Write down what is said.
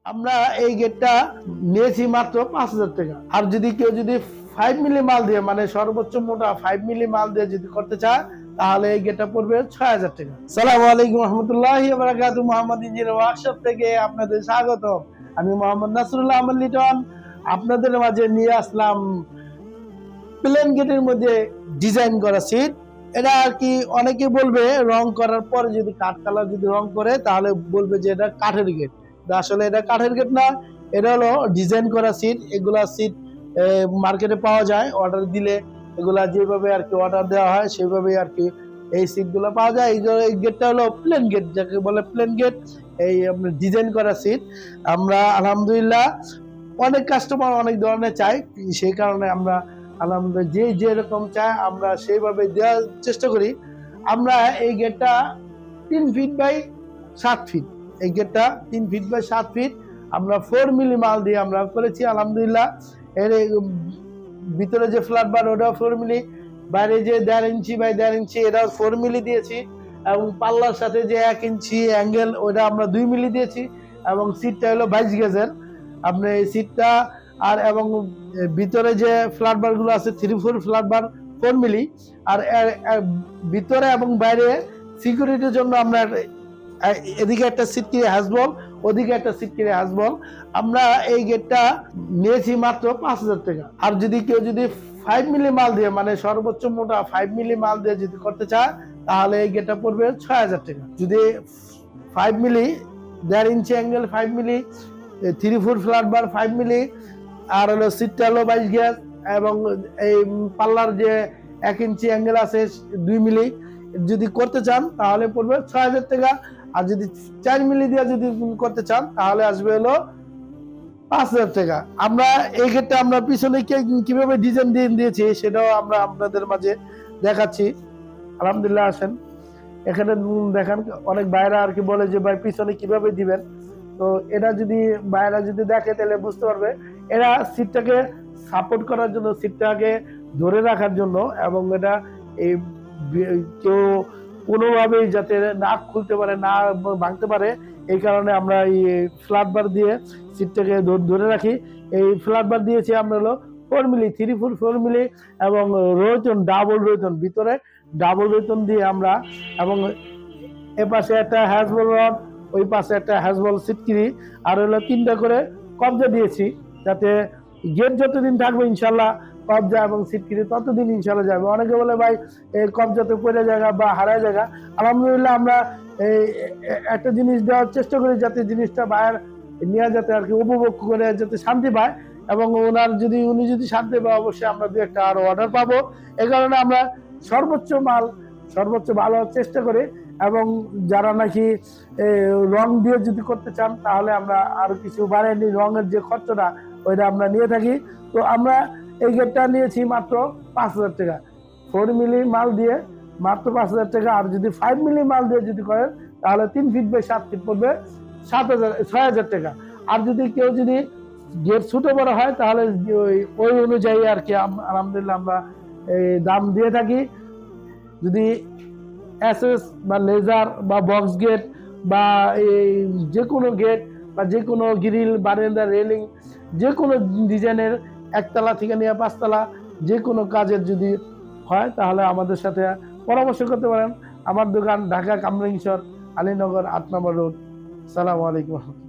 আমরা এই গেটটা নিয়েছি মাত্র 5,000 টাকা। আর যদি কেউ 5 মিলি মাল দিয়ে মানে সর্বোচ্চ মোটা 5 মিলি মাল দিয়ে যদি করতে চায় তাহলে এই গেটটা পড়বে 6,000 টাকা। আসসালামু আলাইকুম রহমতুল্লাহি ওয়া বারাকাতুহু। মোহাম্মদ ইঞ্জিনিয়ার ওয়ার্কশপ থেকে আপনাদের স্বাগত। আমি মোহাম্মদ নাসরুল্লাহ আহমদ লিটন আপনাদের মাঝে নিয়ে আসলাম প্লেন গেটের মধ্যে ডিজাইন করা সিট। এটা আর কি অনেকে বলবে রং করার পরে যদি কাঠ কালার যদি রং করে তাহলে বলবে যে এটা কাঠের গেট। আসলে এটা কাঠের গেট না, এটা হলো ডিজাইন করা সিট। এগুলা সিট মার্কেটে পাওয়া যায়, অর্ডার দিলে এগুলা যেভাবে আর কি অর্ডার দেওয়া হয় সেভাবে আর কি এই সিটগুলো পাওয়া যায়। এই গেটটা হলো প্লেন গেট, যাকে বলে প্লেন গেট। এই ডিজাইন করা সিট আমরা আলহামদুলিল্লাহ অনেক কাস্টমার অনেক ধরনের চাই, সেই কারণে আমরা আলহামদুলিল্লাহ যে যেরকম চায় আমরা সেইভাবে দেওয়ার চেষ্টা করি। আমরা এই গেটটা 3 ফিট বাই 7 ফিট, এই গেটটা 3 ফিট বাই 7 ফিট আমরা 4 মিলি মাল দিয়ে আমরা করেছি আলহামদুলিল্লাহ। এর ভিতরে যে ফ্ল্যাট বার ওটাও 4 মিলি, বাইরে যে 1.5 ইঞ্চি বাই 1.5 ইঞ্চি এটাও 4 মিলি দিয়েছি, এবং পাল্লার সাথে যে 1 ইঞ্চি অ্যাঙ্গেল ওটা আমরা 2 মিলি দিয়েছি, এবং সিটটা হলো 22 গেজের। আপনি এই সিটটা আর এবং ভিতরে যে ফ্ল্যাট বার গুলো আছে 3-4 ফ্ল্যাট বার 4 মিলি, আর ভিতরে এবং বাইরে সিকিউরিটির জন্য আমরা এদিকে একটা সিট কিনে হ্যাজবল, ওদিকে একটা সিট কিনে হ্যাজবল। আমরা এই গেটটা নিয়েছি মাত্র 5,000 টাকা। আর যদি কেউ 5 মিলি মাল দিয়ে মানে সর্বোচ্চ মোটা 5 মিলি মাল দিয়ে যদি করতে চায় তাহলে এই গেটটা পড়বে 6,000 টাকা। যদি 5 মিলি 1.5 ইঞ্চি অ্যাঙ্গেল 5 মিলি, 3-4 ফ্ল্যাট বার 5 মিলি, আর হলো সিটটা হলো 22 গেজ, এবং এই পাল্লার যে 1 ইঞ্চি অ্যাঙ্গেল আছে 2 মিলি যদি করতে চান তাহলে পড়বে 6,000 টাকা। আর যদি 4 মিলি দিয়ে যদি করতে চান তাহলে আসবে হলো 5,000 টাকা। আমরা এই গেটটা আমরা পিছনে কিভাবে ডিজাইন দিয়েছি সেটাও আমরা আপনাদের মাঝে দেখাচ্ছি। আলহামদুলিল্লাহ আসেন এখানে দেখেন, অনেক ভাইরা আর কি বলে যে ভাই পিছনে কিভাবে দিবেন, তো এটা যদি ভাইরা যদি দেখে তাহলে বুঝতে পারবে। এরা সিটটাকে সাপোর্ট করার জন্য, সিটটাকে ধরে রাখার জন্য, এবং এটা এই কেউ কোনোভাবেই যাতে না খুলতে পারে না ভাঙতে পারে এই কারণে আমরা এই ফ্ল্যাট বার দিয়ে সিটটাকে ধরে রাখি। এই ফ্ল্যাট বার দিয়েছি আমরা হলো 4 মিলি, 3-4 মিলি, এবং রয়তন ডাবল রয়তন, ভিতরে ডাবল রয়তন দিয়ে আমরা, এবং এ পাশে একটা হ্যাজবল রড, ওই পাশে একটা হ্যাজবল সিটকিরি, আর হলো 3টা করে কবজা দিয়েছি, যাতে গেট যতদিন থাকবে ইনশাল্লাহ কবজা এবং সিটকিরি ততদিন ইনশাল্লাহ যাবে। অনেকে বলে ভাই এই কবজাতে পড়ে জায়গা বা হারায় জায়গা, আলহামদুলিল্লাহ আমরা এই একটা জিনিস দেওয়ার চেষ্টা করি যাতে জিনিসটা বাইরে নিয়ে যাতে আর কি উপভোগ করে যাতে শান্তি পায়, এবং উনি যদি শান্তি পায় অবশ্যই আমরা 2-1টা আরো অর্ডার পাবো। এই কারণে আমরা সর্বোচ্চ ভালো চেষ্টা করি, এবং যারা নাকি রং দিয়ে যদি করতে চান তাহলে আমরা আরো কিছু বাড়িয়ে নিই, রঙের যে খরচটা ওইটা আমরা নিয়ে থাকি। তো আমরা এই গেটটা নিয়েছি মাত্র 5,000 টাকা, 4 মিলি মাল দিয়ে মাত্র 5,000 টাকা। আর যদি 5 মিলি মাল দিয়ে যদি করেন তাহলে 3 ফিট বাই 7 ফিট পড়বে 6,000 টাকা। আর যদি কেউ গেট ছোট বড় হয় তাহলে ওই অনুযায়ী আর কি আলহামদুলিল্লাহ আমরা এই দাম দিয়ে থাকি। যদি এসএস বা লেজার বা বক্স গেট বা এই যে কোনো গেট বা যে কোনো গ্রিল, বারান্দা, রেলিং, যে কোনো ডিজাইনের 1তলা থেকে নিয়ে 5তলা যে কোনো কাজের যদি হয় তাহলে আমাদের সাথে পরামর্শ করতে পারেন। আমার দোকান ঢাকা কামরাঙ্গীরচর, আলীনগর 8 নম্বর রোড। আসসালামু আলাইকুম।